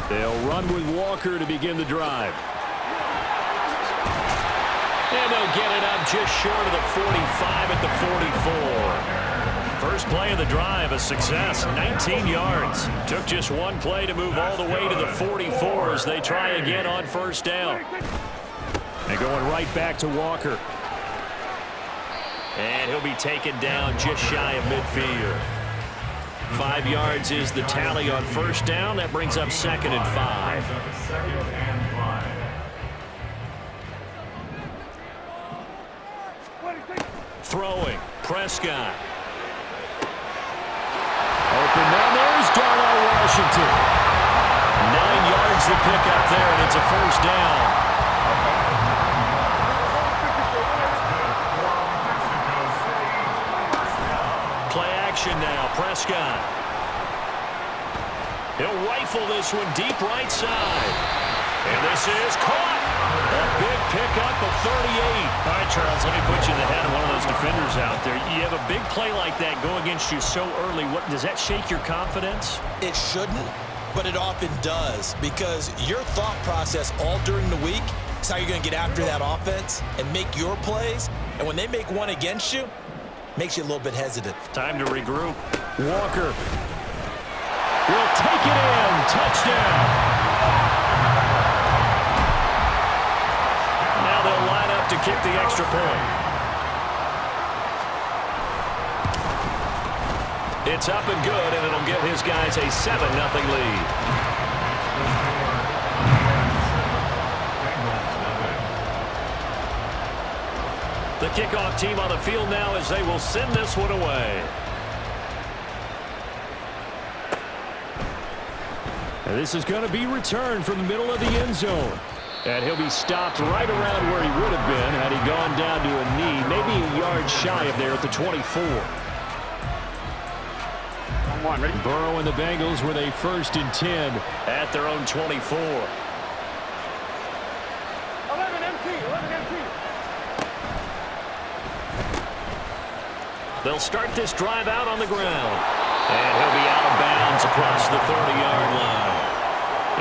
They'll run with Walker to begin the drive. And they'll get it up just short of the 45 at the 44. First play of the drive, a success, 19 yards. Took just one play to move all the way to the 44 as they try again on first down. They're going right back to Walker. And he'll be taken down just shy of midfield. 5 yards is the tally on first down. That brings up 2nd and 5. Throwing, Prescott. Open man, there's Darnell Washington. 9 yards to pick up there, and it's a first down. Play action now, Prescott. He'll rifle this one deep right side. And this is caught. A big pickup of 38. All right, Charles, let me put you in the head of one of those defenders out there. You have a big play like that go against you so early. Does that shake your confidence? It shouldn't, but it often does, because your thought process all during the week is how you're going to get after that offense and make your plays. And when they make one against you, makes you a little bit hesitant. Time to regroup. Walker will take it in. Touchdown. Now they'll line up to kick the extra point. It's up and good, and it'll give his guys a 7-0 lead. The kickoff team on the field now as they will send this one away. And this is going to be returned from the middle of the end zone. And he'll be stopped right around where he would have been had he gone down to a knee, maybe a yard shy of there at the 24. Ready? Burrow and the Bengals with a 1st and 10 at their own 24. 11 empty. They'll start this drive out on the ground. And he'll be out of bounds across the 30-yard line.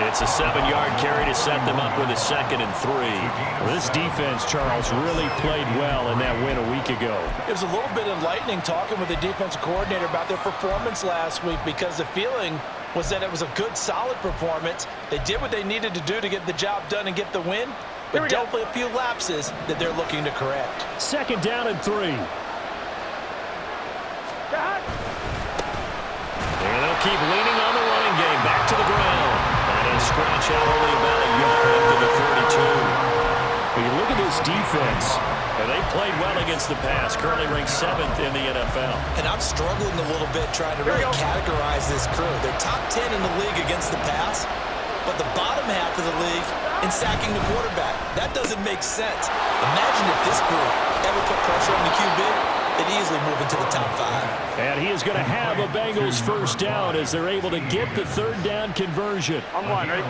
It's a 7-yard carry to set them up with a 2nd and 3. Well, this defense, Charles, really played well in that win a week ago. It was a little bit enlightening talking with the defensive coordinator about their performance last week, because the feeling was that it was a good, solid performance. They did what they needed to do to get the job done and get the win, but definitely a few lapses that they're looking to correct. 2nd down and 3. And they'll keep leaning on the running game. Back to the ground. And he'll scratch out only about a yard up to the 32. When you look at this defense, and they played well against the pass. Currently ranked 7th in the NFL. And I'm struggling a little bit trying to really categorize this crew. They're top 10 in the league against the pass, but the bottom half of the league in sacking the quarterback. That doesn't make sense. Imagine if this group ever put pressure on the QB. They'd easily move into the top 5. And he is going to have a Bengals 1st down as they're able to get the 3rd down conversion. I'm one, ready? 11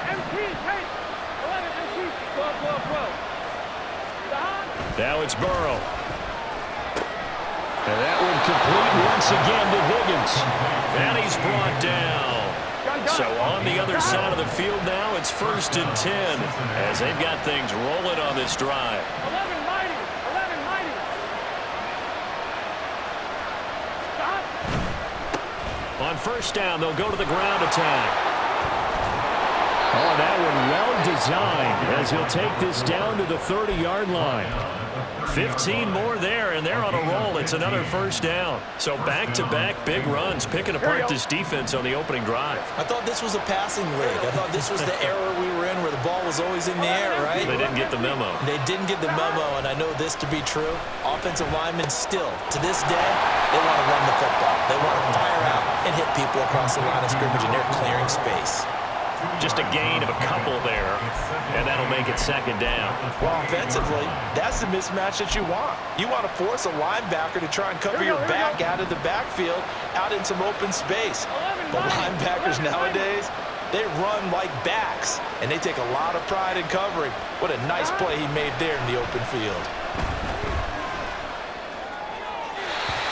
empty, hey! 11 empty, 12. Now it's Burrow. And that one complete once again to Higgins. And he's brought down. So on the other side of the field now, it's 1st and 10 as they've got things rolling on this drive. 11 mighty. Stop. On 1st down, they'll go to the ground attack. Oh, that one well designed as he'll take this down to the 30-yard line. 15 more there, and they're on a roll. It's another 1st down. So back-to-back big runs, picking apart this defense on the opening drive. I thought this was a passing league. I thought this was the era we were in where the ball was always in the air, right? They didn't get the memo. They didn't get the memo, and I know this to be true. Offensive linemen still, to this day, they want to run the football. They want to fire out and hit people across the line of scrimmage, and they're clearing space. Just a gain of a couple there, and that'll make it 2nd down. Well, offensively, that's the mismatch that you want. You want to force a linebacker to try and cover your back out of the backfield, out in some open space. But linebackers nowadays, they run like backs, and they take a lot of pride in covering. What a nice play he made there in the open field.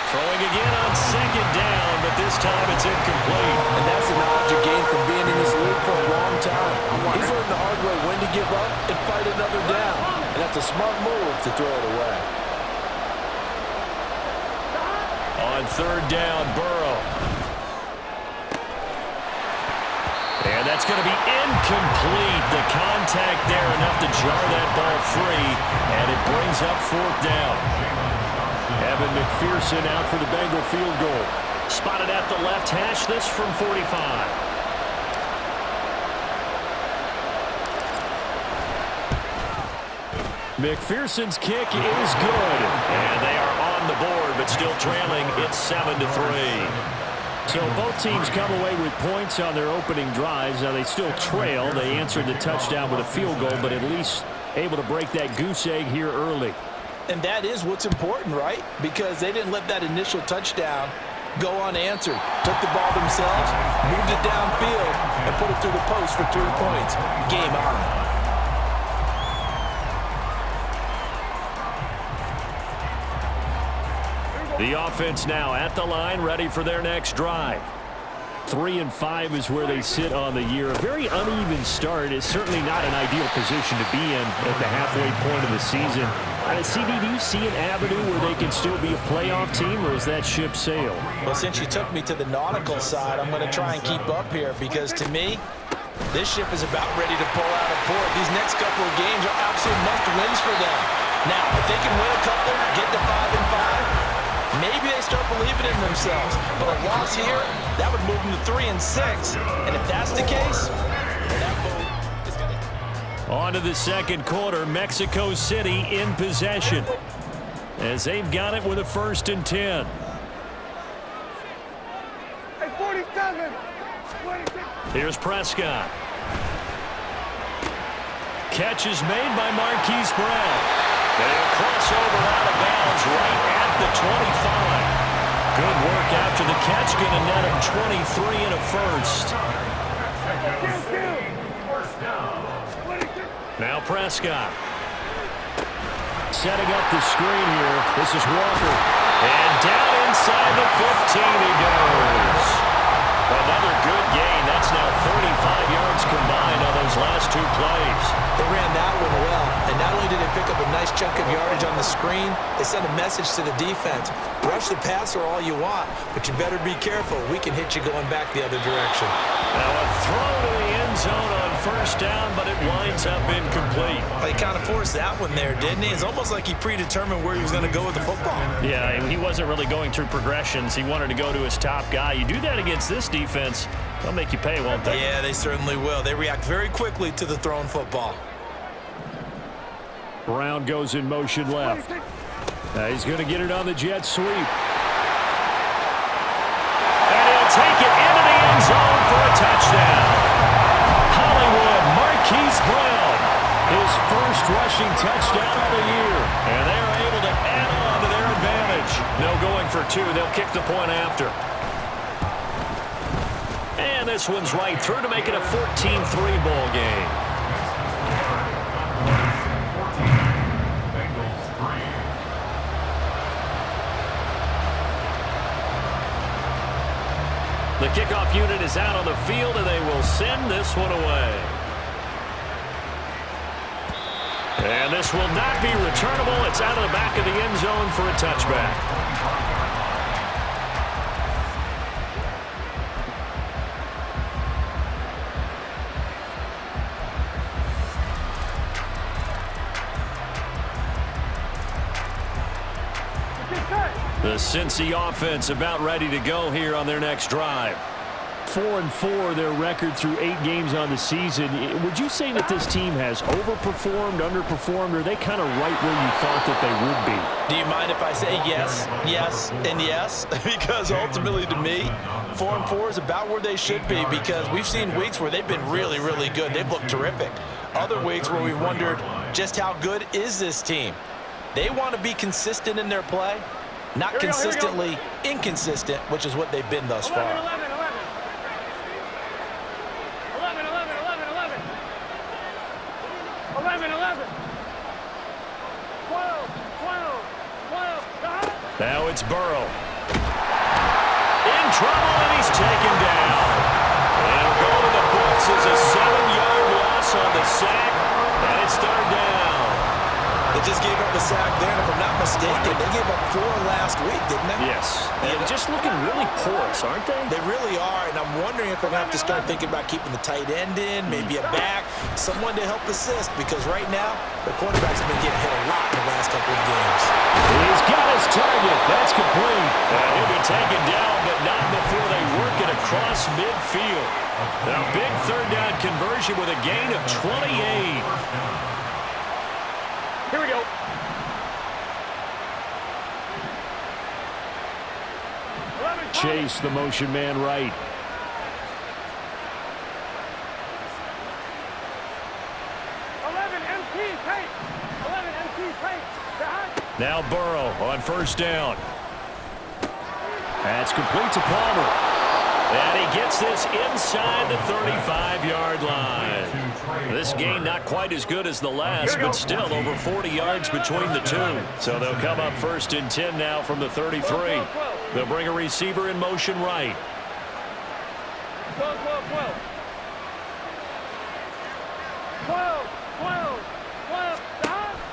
Throwing again on second down, but this time it's incomplete. And that's the knowledge you gain from being in this league for a long time. He's learned the hard way when to give up and fight another down. And that's a smart move to throw it away. On third down, Burrow. And that's going to be incomplete. The contact there enough to jar that ball free, and it brings up fourth down. Evan McPherson out for the Bengal field goal. Spotted at the left hash, this from 45. McPherson's kick is good, and they are on the board, but still trailing. It's 7-3. So both teams come away with points on their opening drives. Now they still trail. They answered the touchdown with a field goal, but at least able to break that goose egg here early. And that is what's important, right? Because they didn't let that initial touchdown go unanswered. Took the ball themselves, moved it downfield, and put it through the post for 3 points. Game on. The offense now at the line, ready for their next drive. 3-5 is where they sit on the year. A very uneven start is certainly not an ideal position to be in at the halfway point of the season. CD, do you see an avenue where they can still be a playoff team, or is that ship sailed? Well, since you took me to the nautical side, I'm going to try and keep up here because, to me, this ship is about ready to pull out of port. These next couple of games are absolute must-wins for them. Now, if they can win a couple, get to 5-5, maybe they start believing in themselves. But a loss here, that would move them to 3-6. And if that's the case, that boat is going to... On to the second quarter, Mexico City in possession as they've got it with a 1st and 10. Hey, 47. 26. Here's Prescott. Catch is made by Marquise Brown. They'll cross over out of bounds right at the 25. Good work after the catch, going to net him 23 and a first. Now Prescott. Setting up the screen here. This is Walker. And down inside the 15 he goes. Another good gain. That's now 35 yards combined on those last 2 plays. They ran that one well, and not only did they pick up a nice chunk of yardage on the screen, they sent a message to the defense. Rush the passer all you want, but you better be careful. We can hit you going back the other direction. Now a throw to the end zone on 1st down, but it winds up incomplete. Well, he kind of forced that one there, didn't he? It's almost like he predetermined where he was going to go with the football. Yeah, he wasn't really going through progressions. He wanted to go to his top guy. You do that against this defense, they'll make you pay, won't they? Yeah, they certainly will. They react very quickly to the thrown football. Brown goes in motion left. He's going to get it on the jet sweep. And he'll take it into the end zone for a touchdown. Hollywood, Marquise Brown, his first rushing touchdown of the year. And they're able to add on to their advantage. No going for 2. They'll kick the point after. And this one's right through to make it a 14-3 ball game. The kickoff unit is out on the field, and they will send this one away. And this will not be returnable. It's out of the back of the end zone for a touchback. The Cincy offense about ready to go here on their next drive. 4-4 their record through 8 games on the season. Would you say that this team has overperformed, underperformed, or are they kind of right where you thought that they would be? Do you mind if I say yes, yes, and yes? Because ultimately to me, 4-4 is about where they should be because we've seen weeks where they've been really, really good. They've looked terrific. Other weeks where we've wondered just how good is this team. They want to be consistent in their play. Not consistently inconsistent, which is what they've been thus far. 11, 11. 11, 11, 11, 11. 11, 11. 12, 12, 12. Now it's Burrow. In trouble, and he's taken down. And it'll go to the books as a 7-yard loss on the sack, and it's third down. They just gave up a sack there, and if I'm not mistaken, they gave up 4 last week, didn't they? Yes. And just looking really porous, aren't they? They really are, and I'm wondering if they're going to have to start thinking about keeping the tight end in, maybe a back, someone to help assist, because right now, the quarterback's been getting hit a lot in the last couple of games. He's got his target. That's complete. And he'll be taken down, but not before they work it across midfield. A big third down conversion with a gain of 28. Here we go. Chase, the motion man right. Now Burrow on first down. That's complete to Palmer. And he gets this inside the 35-yard line. This game not quite as good as the last, but still over 40 yards between the two. So they'll come up first and 10 now from the 33. They'll bring a receiver in motion right. 12.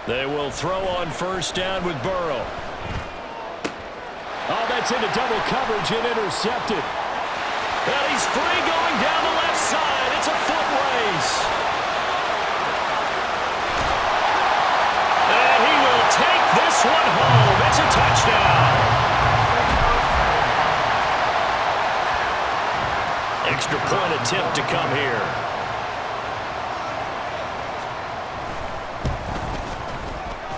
They will throw on first down with Burrow. Oh, that's into double coverage and intercepted. And he's free going down the left side. It's a foot race. And he will take this one home. It's a touchdown. Extra point attempt to come here.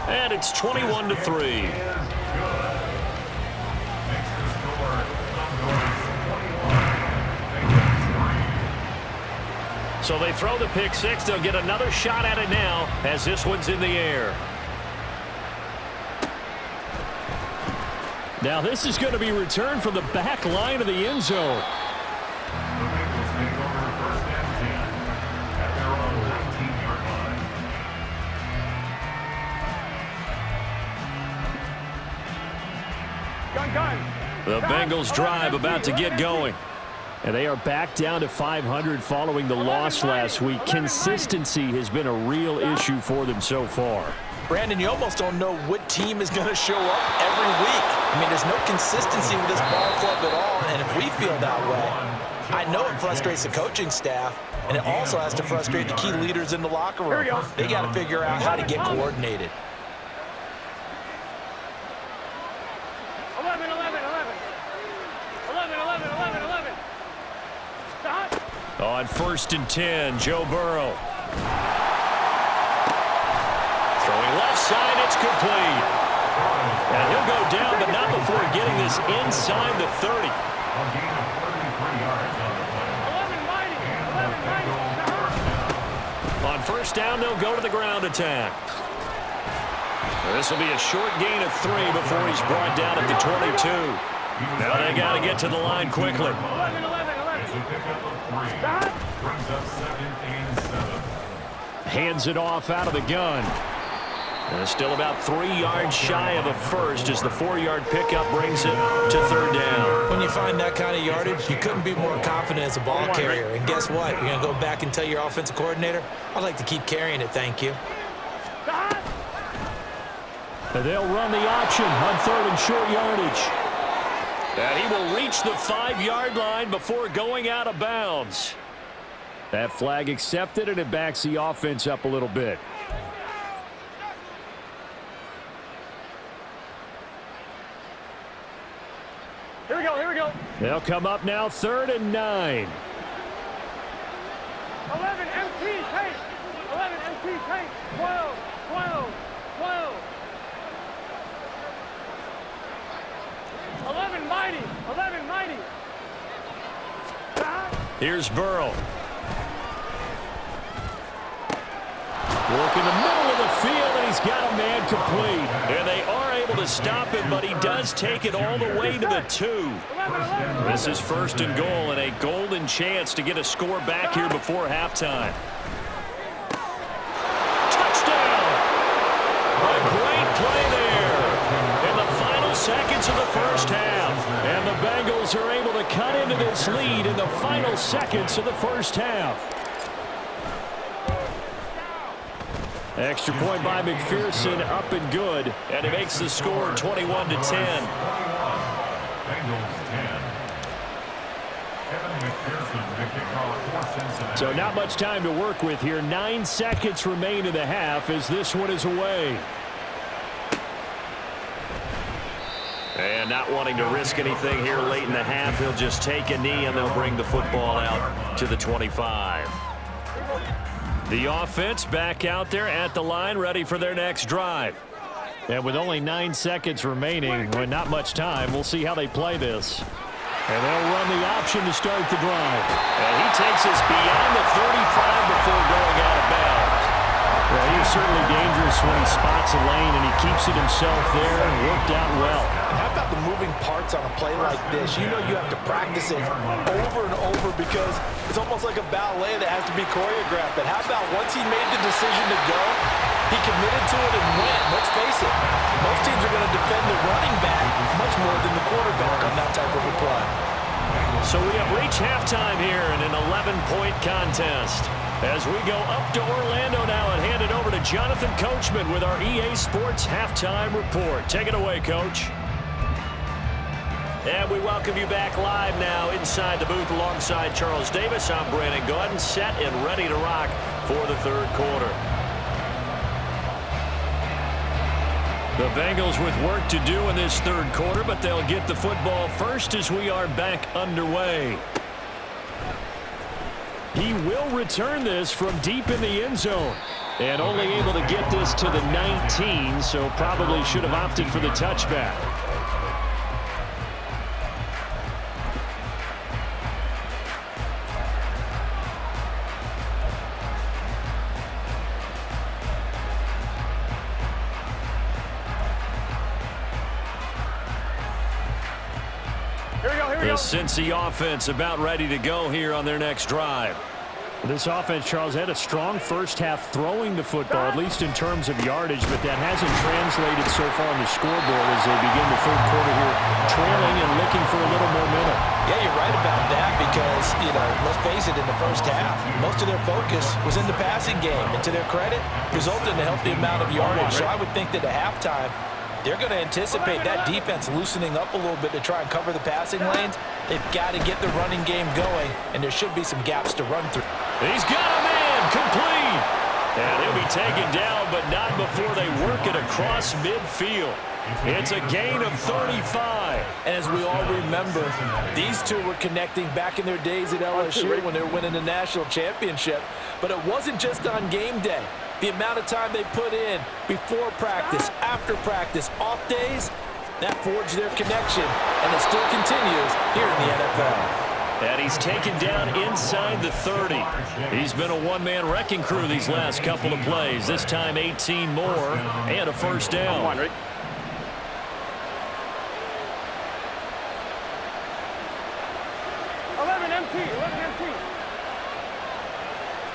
And it's 21-3. So they throw the pick six. They'll get another shot at it now as this one's in the air. Now this is going to be returned from the back line of the end zone. The Bengals drive about to get going. And they are back down to 500 following the loss last week. Consistency has been a real issue for them so far. Brandon, you almost don't know what team is going to show up every week. I mean, there's no consistency with this ball club at all, and if we feel that way, I know it frustrates the coaching staff, and it also has to frustrate the key leaders in the locker room. They got to figure out how to get coordinated. 11. On first and 10, Joe Burrow. Throwing left side, it's complete. And he'll go down, but not before getting this inside the 30. 11 On first down, they'll go to the ground attack. This will be a short gain of 3 before he's brought down at the 22. Now they got to get to the line quickly. 11. Hands it off out of the gun. And still about 3 yards shy of a first as the 4-yard pickup brings it to third down. When you find that kind of yardage, you couldn't be more confident as a ball carrier. And guess what? You're going to go back and tell your offensive coordinator, I'd like to keep carrying it, thank you. They'll run the option on third and short yardage. And he will reach the 5-yard line before going out of bounds. That flag accepted, and it backs the offense up a little bit. Here we go. They'll come up now, third and 9. 11 MT paint. 12. 11 mighty. Here's Burrow. Work in the middle of the field, and he's got a man complete. And they are able to stop him, but he does take it all the way to the 2. This is first and goal, and a golden chance to get a score back here before halftime. Touchdown! A great play there in the final seconds of the first half. cut into this lead in the final seconds of the first half. Extra point by McPherson, up and good, and it makes the score 21-10. So not much time to work with here. 9 seconds remain in the half as this one is away. And not wanting to risk anything here late in the half, he'll just take a knee and they'll bring the football out to the 25. The offense back out there at the line, ready for their next drive. And with only 9 seconds remaining, with not much time, we'll see how they play this. And they'll run the option to start the drive. And he takes us beyond the 35 before going out of bounds. Well, he is certainly dangerous when he spots a lane, and he keeps it himself there and worked out well. And how about the moving parts on a play like this? You know you have to practice it over and over because it's almost like a ballet that has to be choreographed. But how about once he made the decision to go, he committed to it and went. Let's face it, most teams are going to defend the running back much more than the quarterback on that type of a play. So we have reached halftime here in an 11-point contest. As we go up to Orlando now and hand it over to Jonathan Coachman with our EA Sports Halftime Report. Take it away, Coach. And we welcome you back live now inside the booth alongside Charles Davis. I'm Brandon Gordon, set and ready to rock for the third quarter. The Bengals with work to do in this third quarter, but they'll get the football first as we are back underway. He will return this from deep in the end zone. And only able to get this to the 19, so probably should have opted for the touchback. The Cincy offense about ready to go here on their next drive. This offense, Charles, had a strong first half throwing the football, at least in terms of yardage, but that hasn't translated so far on the scoreboard as they begin the third quarter here, trailing and looking for a little momentum. Yeah, you're right about that because, let's face it, in the first half, most of their focus was in the passing game. And to their credit, resulted in a healthy amount of yardage. So I would think that at halftime, they're going to anticipate that defense loosening up a little bit to try and cover the passing lanes. They've got to get the running game going, and there should be some gaps to run through. He's got a man complete. And he'll be taken down, but not before they work it across midfield. It's a gain of 35. And as we all remember, these two were connecting back in their days at LSU when they were winning the national championship. But it wasn't just on game day. The amount of time they put in before practice, after practice, off days, that forged their connection, and it still continues here in the NFL. And he's taken down inside the 30. He's been a one-man wrecking crew these last couple of plays. This time 18 more and a first down. Come on, Rick. 11 MT, 11 MT.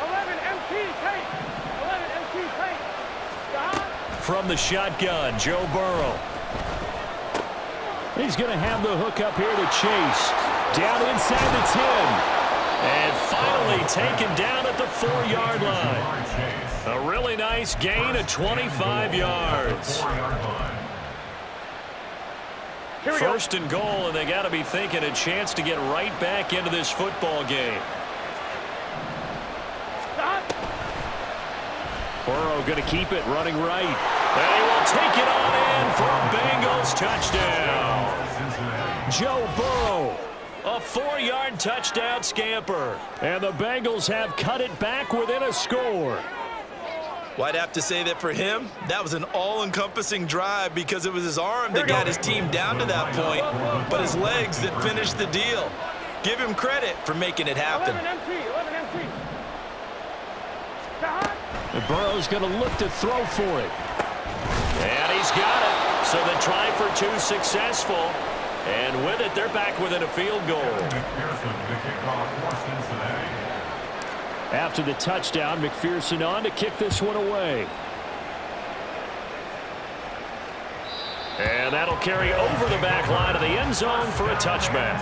11 MT, take. 11 MT, take. From the shotgun, Joe Burrow. He's going to have the hook up here to Chase. Down inside the 10. And finally taken down at the 4-yard line. A really nice gain of 25 yards. First and goal, and they got to be thinking a chance to get right back into this football game. Burrow going to keep it running right. And he will take it on in for a Bengals touchdown. Joe Burrow, a 4-yard touchdown scamper. And the Bengals have cut it back within a score. Well, I'd have to say that for him, that was an all-encompassing drive because it was his arm that got his team down to that point, but his legs that finished the deal. Give him credit for making it happen. 11 MT, 11 MT. And Burrow's going to look to throw for it. And he's got it. So the try for two successful. And with it, they're back within a field goal. After the touchdown, McPherson on to kick this one away. And that'll carry over the back line of the end zone for a touchback.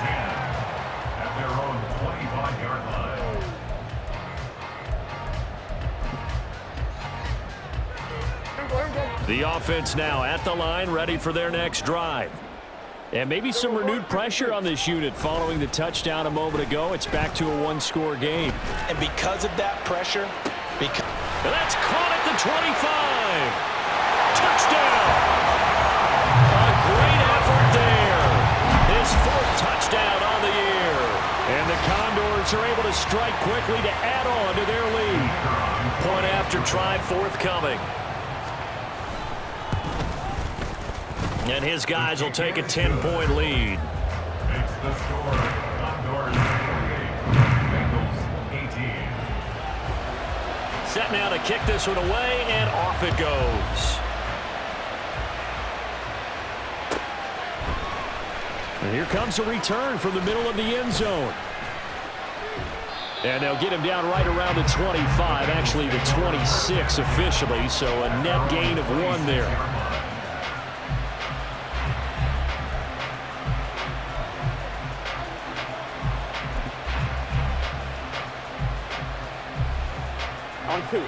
25-yard line. The offense now at the line, ready for their next drive. And maybe some renewed pressure on this unit following the touchdown a moment ago. It's back to a one-score game. And because of that pressure, And that's caught at the 25. Touchdown! A great effort there. His fourth touchdown on the year. And the Condors are able to strike quickly to add on to their lead. Point after try forthcoming. And his guys will take a 10-point lead. Makes the score. Condors 28, Bengals 18. Set now to kick this one away, and off it goes. And here comes a return from the middle of the end zone. And they'll get him down right around the 25, actually the 26 officially, so a net gain of 1 there.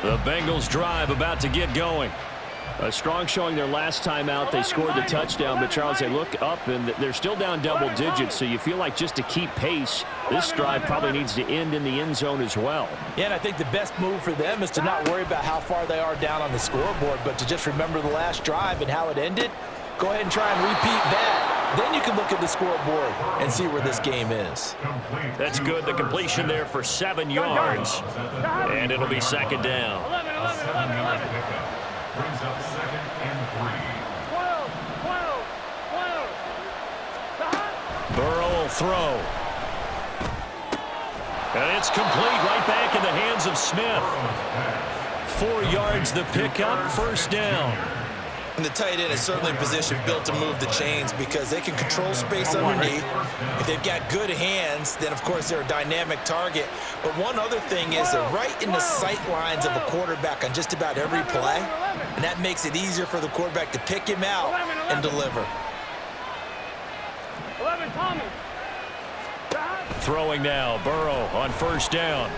The Bengals drive about to get going. A strong showing their last time out. They scored the touchdown, but Charles, they look up and they're still down double digits, so you feel like just to keep pace, this drive probably needs to end in the end zone as well. Yeah, and I think the best move for them is to not worry about how far they are down on the scoreboard, but to just remember the last drive and how it ended. Go ahead and try and repeat that. Then you can look at the scoreboard and see where this game is. That's good. The completion there for 7 yards. And it'll be second down. 11, 11, 11, 11. Brings up 2nd and 3. 12, 12, 12. Burrow will throw. And it's complete right back in the hands of Smith. 4 yards the pickup, first down. And the tight end is certainly in position built to move the chains because they can control space underneath. If they've got good hands, then of course they're a dynamic target. But one other thing is they're right in the sight lines of a quarterback on just about every play. And that makes it easier for the quarterback to pick him out and deliver. 11, Thomas. Throwing now, Burrow on first down.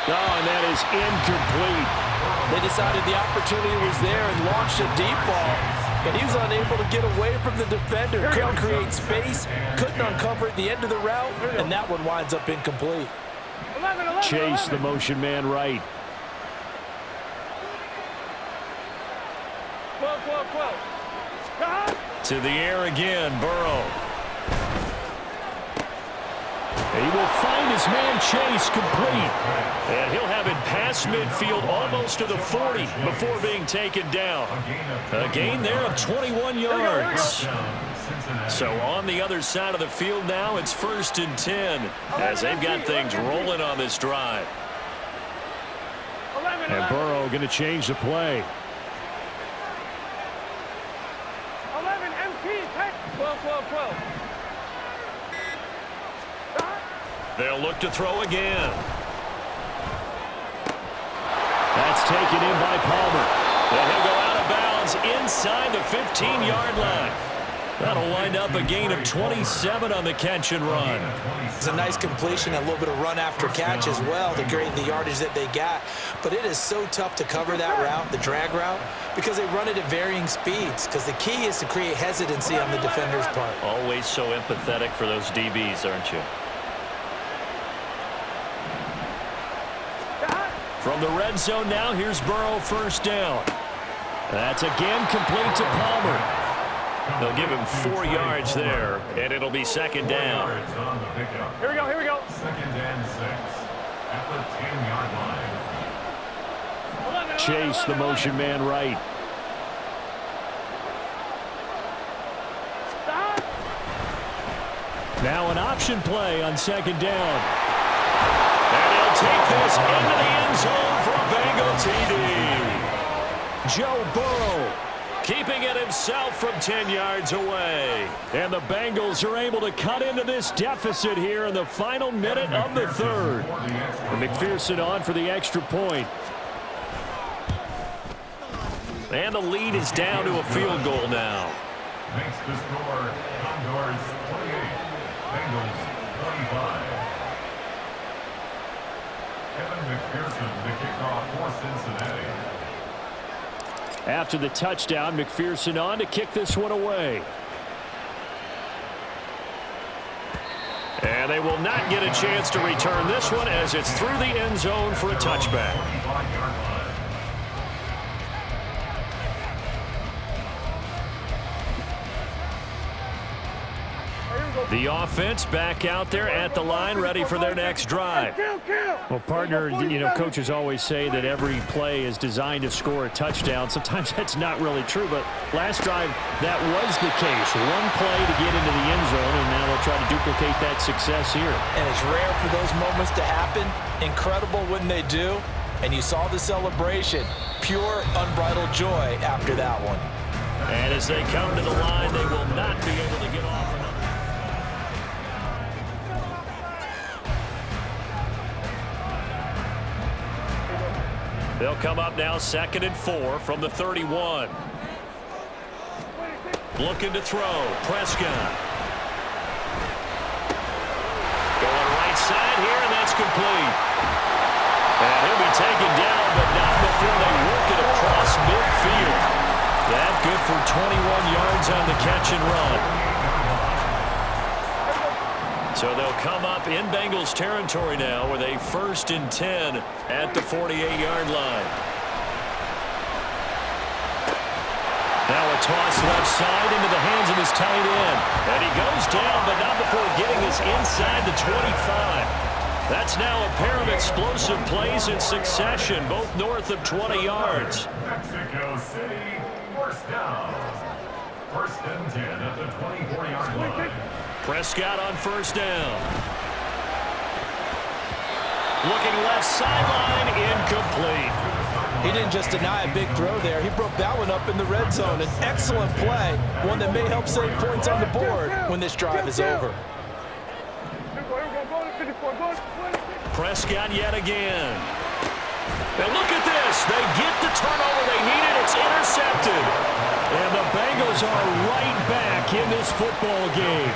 Oh, and that is incomplete. They decided the opportunity was there and launched a deep ball, but he was unable to get away from the defender. Couldn't create space, couldn't uncover at the end of the route, and that one winds up incomplete. 11, 11, Chase 11. the motion man right. 12, 12, 12. To the air again, Burrow. He will find his man Chase complete. And he'll have it past midfield almost to the 40 before being taken down. A gain there of 21 yards. So on the other side of the field now, it's 1st and 10 as they've got things rolling on this drive. 11, And Burrow going to change the play. 11, MT, 10. 12, 12, 12. They'll look to throw again. That's taken in by Palmer. And he'll go out of bounds inside the 15-yard line. That'll wind up a gain of 27 on the catch and run. It's a nice completion, a little bit of run after catch as well to create the yardage that they got. But it is so tough to cover that route, the drag route, because they run it at varying speeds. Because the key is to create hesitancy on the defender's part. Always so empathetic for those DBs, aren't you? From the red zone now, here's Burrow first down. That's again complete to Palmer. They'll give him 4 yards there, and it'll be second down. Here we go, here we go. 2nd and 6 at the 10-yard line. 11, Chase the motion man right. Stop. Now an option play on second down. And he'll take this into the end zone for a Bengal TD. Joe Burrow. Keeping it himself from 10 yards away. And the Bengals are able to cut into this deficit here in the final minute of the third. And McPherson on for the extra point. And the lead is down to a field goal now. Makes the score Condors 28, Bengals 25. Kevin McPherson, the kickoff for Cincinnati. After the touchdown, McPherson on to kick this one away. And they will not get a chance to return this one as it's through the end zone for a touchback. The offense back out there at the line, ready for their next drive. Well, partner, you know, coaches always say that every play is designed to score a touchdown. Sometimes that's not really true, but last drive, that was the case. One play to get into the end zone, and now they'll try to duplicate that success here. And it's rare for those moments to happen. Incredible when they do. And you saw the celebration. Pure, unbridled joy after that one. And as they come to the line, they will not be able to get off another. They'll come up now 2nd and 4 from the 31. Looking to throw. Prescott. Going right side here, and that's complete. And he'll be taken down, but not before they work it across midfield. That good for 21 yards on the catch and run. So they'll come up in Bengals territory now with a 1st and 10 at the 48-yard line. Now a toss left side into the hands of his tight end. And he goes down, but not before getting us inside the 25. That's now a pair of explosive plays in succession, both north of 20 yards. Mexico City, 1st down. 1st and 10 at the 24-yard line. Prescott on 1st down. Looking left sideline, incomplete. He didn't just deny a big throw there. He broke that one up in the red zone. An excellent play, one that may help save points on the board when this drive is over. Prescott yet again. And look at this. They get the turnover they needed. It's intercepted. And the Bengals are right back in this football game.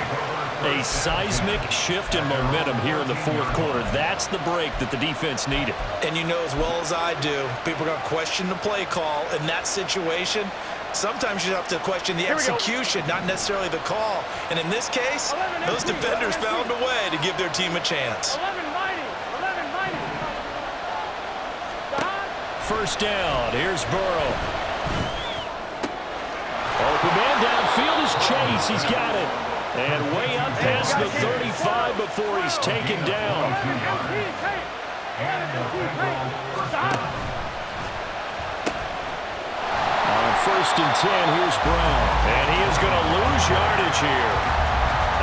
A seismic shift in momentum here in the 4th quarter. That's the break that the defense needed. And you know as well as I do, people are going to question the play call in that situation. Sometimes you have to question the execution, not necessarily the call. And in this case, those defenders found a way to give their team a chance. 1st down. Here's Burrow. Open man downfield is Chase. He's got it. And way up past the 35 before he's taken down. On 1st and 10, here's Brown. And he is going to lose yardage here.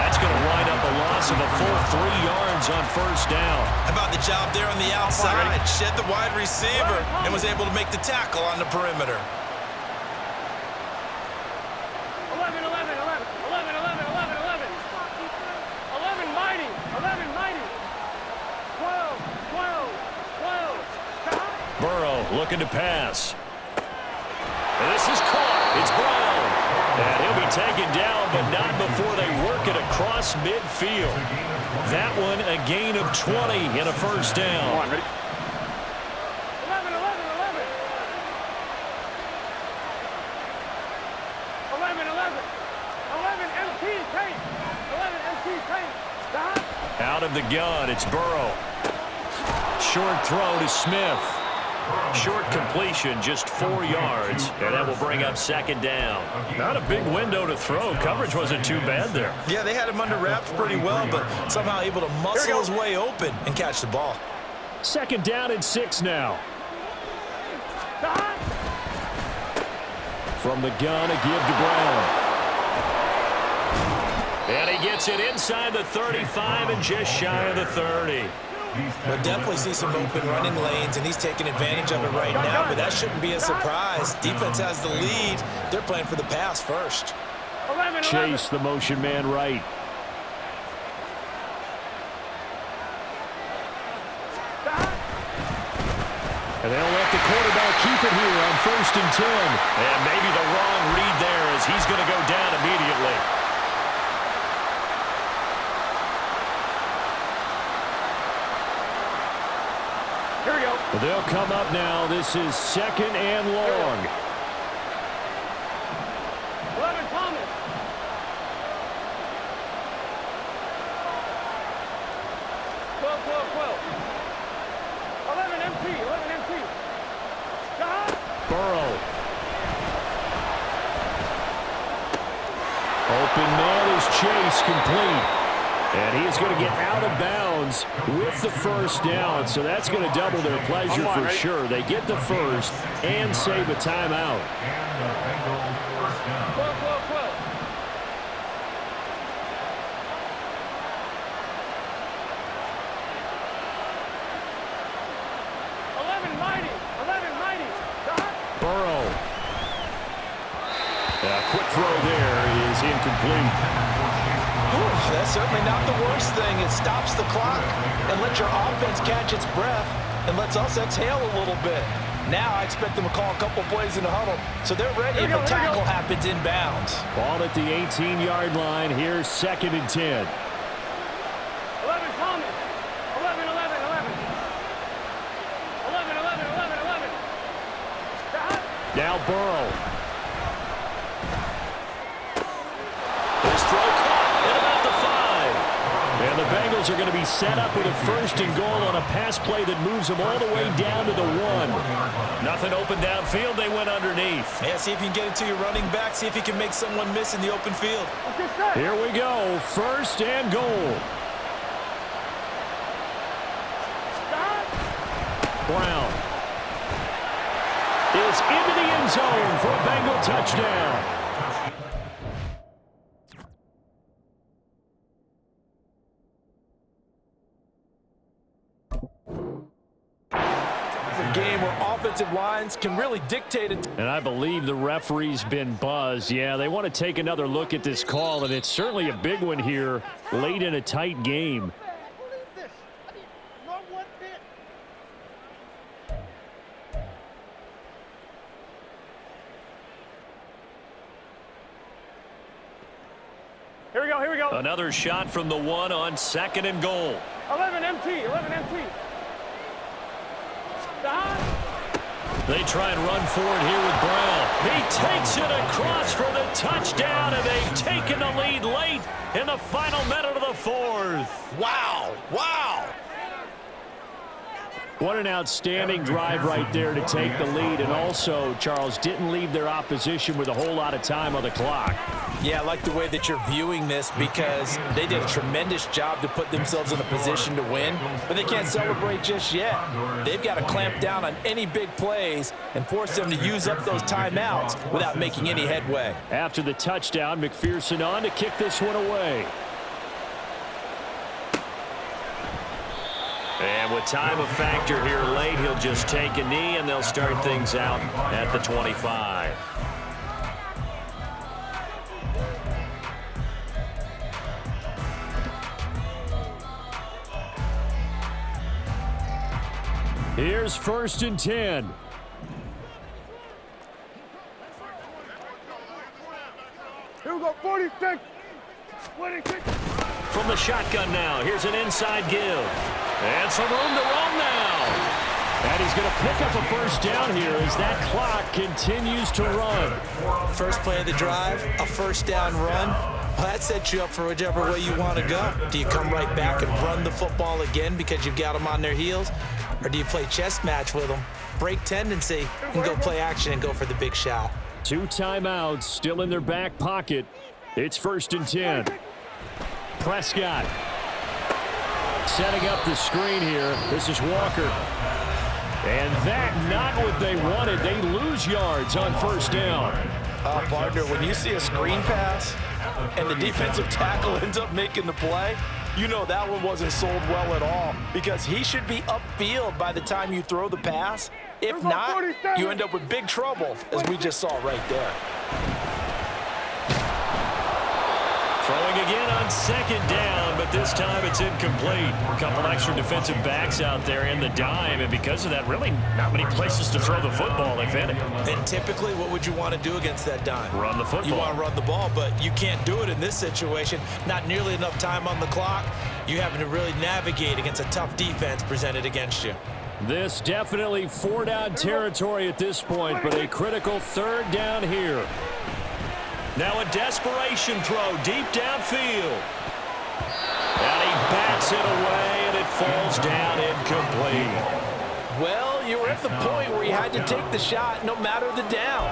That's going to wind up a loss of a full 3 yards on 1st down. How about the job there on the outside? Shed the wide receiver and was able to make the tackle on the perimeter. 11 mighty. 12. Burrow looking to pass. And this is caught. It's Brown. And he'll be taken down, but not before they work it across midfield. That one a gain of 20 and a 1st down. Come on, ready? 11. 11 MT tape. 11 MT tape. Stop. Out of the gun, it's Burrow. Short throw to Smith. Short completion, just 4 yards, and that will bring up 2nd down. Not a big window to throw. Coverage wasn't too bad there. Yeah, they had him under wraps pretty well, but somehow able to muscle his way open and catch the ball. 2nd down and 6 now. From the gun, a give to Brown. And he gets it inside the 35 and just shy of the 30. We'll definitely see some open running lanes, and he's taking advantage of it right now, but that shouldn't be a surprise. Defense has the lead. They're playing for the pass first. Chase, the motion man right. And they'll let the quarterback keep it here on 1st and 10. And maybe the wrong read there as he's going to go down immediately. They'll come up now. This is 2nd and long. 11 Thomas. 12. 11 MT. Scott. Burrow. Open man is Chase, complete. And he is going to get out of bounds with the first down. So that's going to double their pleasure for sure. They get the first and save a timeout. And the Bengals first down. 12. 11 mighty. Scott. Burrow. A quick throw there is incomplete. That's certainly not the worst thing. It stops the clock and lets your offense catch its breath and lets us exhale a little bit. Now I expect them to call a couple plays in the huddle, so they're ready if a tackle happens inbounds. Ball at the 18-yard line. Here's 2nd and 10. 11 Thomas. 11. 11. Scott. Now Burrow. This throw caught at about the 5. And the Bengals are going to be set up with a 1st and goal on a pass play that moves them all the way down to the 1. Nothing open downfield. They went underneath. Yeah, see if you can get it to your running back. See if you can make someone miss in the open field. Here we go. 1st and goal. Brown is into the end zone for a Bengal touchdown. Game where offensive lines can really dictate it. And I believe the referee's been buzzed. Yeah, they want to take another look at this call, and it's certainly a big one here late in a tight game. Here we go. Another shot from the 1 on 2nd and goal. 11 MT. They try and run forward here with Brown. He takes it across for the touchdown, and they've taken the lead late in the final minute of the 4th. Wow. What an outstanding drive right there to take the lead. And also, Charles, didn't leave their opposition with a whole lot of time on the clock. Yeah, I like the way that you're viewing this because they did a tremendous job to put themselves in a position to win, but they can't celebrate just yet. They've got to clamp down on any big plays and force them to use up those timeouts without making any headway. After the touchdown, McPherson on to kick this one away. And with time a factor here late, he'll just take a knee, and they'll start things out at the 25. Here's 1st and 10. Here we go. 46. 26. From the shotgun now, here's an inside give. And some room to run now. And he's going to pick up a first down here as that clock continues to run. First play of the drive, a first down run. Well, that sets you up for whichever way you want to go. Do you come right back and run the football again because you've got them on their heels? Or do you play chess match with them, break tendency, and go play action and go for the big shot? 2 timeouts still in their back pocket. It's 1st and 10. Prescott setting up the screen here. This is Walker. And that not what they wanted. They lose yards on first down. Partner, when you see a screen pass and the defensive tackle ends up making the play, you know that one wasn't sold well at all because he should be upfield by the time you throw the pass. If not, you end up with big trouble, as we just saw right there. Throwing again on second down, but this time it's incomplete. A couple extra defensive backs out there in the dime, and because of that, really not many places to throw the football, if any. And typically, what would you want to do against that dime? Run the football. You want to run the ball, but you can't do it in this situation. Not nearly enough time on the clock. You having to really navigate against a tough defense presented against you. This definitely four-down territory at this point, but a critical third down here. Now a desperation throw deep downfield. And he bats it away, and it falls down incomplete. Well, you were at the point where you had to take the shot no matter the down.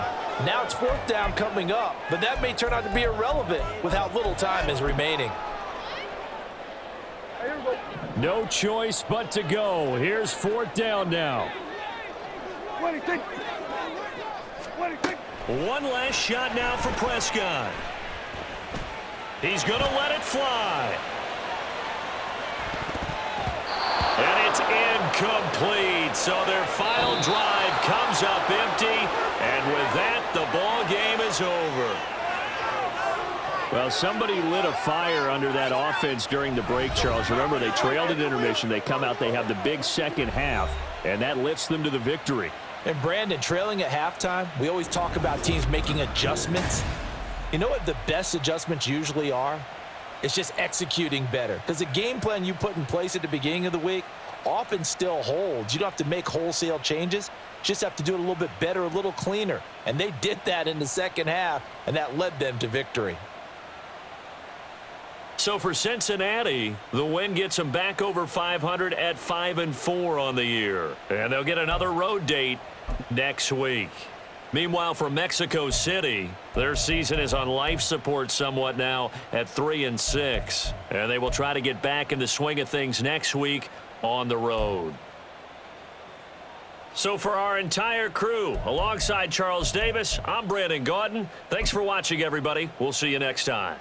Now it's fourth down coming up, but that may turn out to be irrelevant with how little time is remaining. No choice but to go. Here's fourth down now. One last shot now for Prescott. He's going to let it fly. And it's incomplete. So their final drive comes up empty. And with that, the ball game is over. Well, somebody lit a fire under that offense during the break, Charles. Remember, they trailed at intermission. They come out, they have the big second half, and that lifts them to the victory. And Brandon, trailing at halftime, we always talk about teams making adjustments. You know what the best adjustments usually are? It's just executing better. Because the game plan you put in place at the beginning of the week often still holds. You don't have to make wholesale changes. You just have to do it a little bit better, a little cleaner. And they did that in the second half, and that led them to victory. So for Cincinnati, the win gets them back over 500 at 5-4 on the year. And they'll get another road date next week. Meanwhile, for Mexico City, their season is on life support somewhat now at 3-6. And they will try to get back in the swing of things next week on the road. So for our entire crew, alongside Charles Davis, I'm Brandon Gaudin. Thanks for watching, everybody. We'll see you next time.